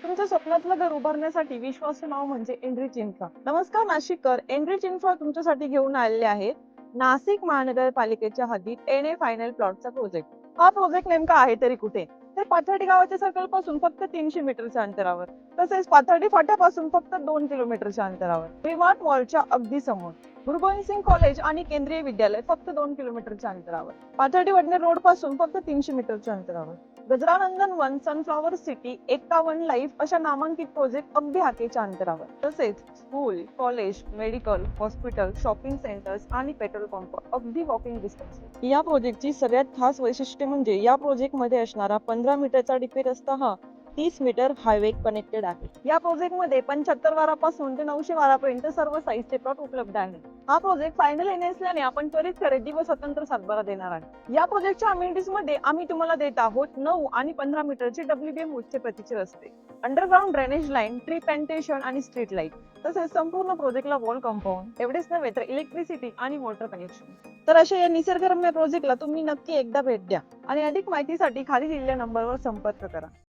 तुमच्या स्वप्नातलं घर उभारण्यासाठी विश्वासू नाव म्हणजे एनरिच इन्फ्रा. नमस्कार नाशिककर, एनरिच इन्फ्रा तुमच्यासाठी घेऊन आलेले आहेत नाशिक महानगरपालिकेच्या हद्दीत एन ए फायनल प्लॉटचा प्रोजेक्ट. हा प्रोजेक्ट नेमका आहे तरी कुठे? तर पाथर्डी गावाच्या सर्कल पासून फक्त 300 मीटरच्या अंतरावर, तसेच पाथर्डी फाट्यापासून फक्त 2 किलोमीटरच्या अंतरावर, विमार्ट मॉलच्या अगदी समोर, गुरु सिंग कॉलेज आणि केंद्रीय विद्यालय फक्त 2 किलोमीटरच्या अंतरावर, पाथर्डी वडनेर रोड पासून फक्त 300 मीटरच्या अंतरावर, गजरानंदन वन, सनफ्लॉवर सिटी, 51 लाईफ अशा नामांकित प्रोजेक्ट अगदी हाकेच्या अंतरावर. तसेच school, college, medical, hospital, shopping centres आणि पेट्रोल पंप अगदी वॉकिंग डिस्टन्स. या प्रोजेक्टची सगळ्यात खास वैशिष्ट्य म्हणजे या प्रोजेक्ट मध्ये असणारा 15 मीटरचा डीपी रस्ता हा 30 मीटर हायवे कनेक्टेड आहे. या प्रोजेक्ट मध्ये 75 वारापासून ते 900 वारापर्यंत सर्व साईजचे प्लॉट उपलब्ध आहेत. हा प्रोजेक्ट फायनल येणे असल्याने आपण त्वरित खरेदी व स्वतंत्र सातबारा देणार आहे. या प्रोजेक्टच्या अमेनिटीज मध्ये आम्ही तुम्हाला देत आहोत 9 आणि 15 मीटरचे WBM उच्च प्रतीचे रस्ते, underground drainage line, tree plantation आणि स्ट्रीट लाईट, तसेच संपूर्ण प्रोजेक्टला वॉल कंपाऊंड. एवढेच नव्हे तर इलेक्ट्रिसिटी आणि वॉटर कनेक्शन. तर अशा या निसर्गरम्य प्रोजेक्टला तुम्ही नक्की एकदा भेट द्या आणि अधिक माहितीसाठी खाली दिलेल्या नंबरवर संपर्क करा.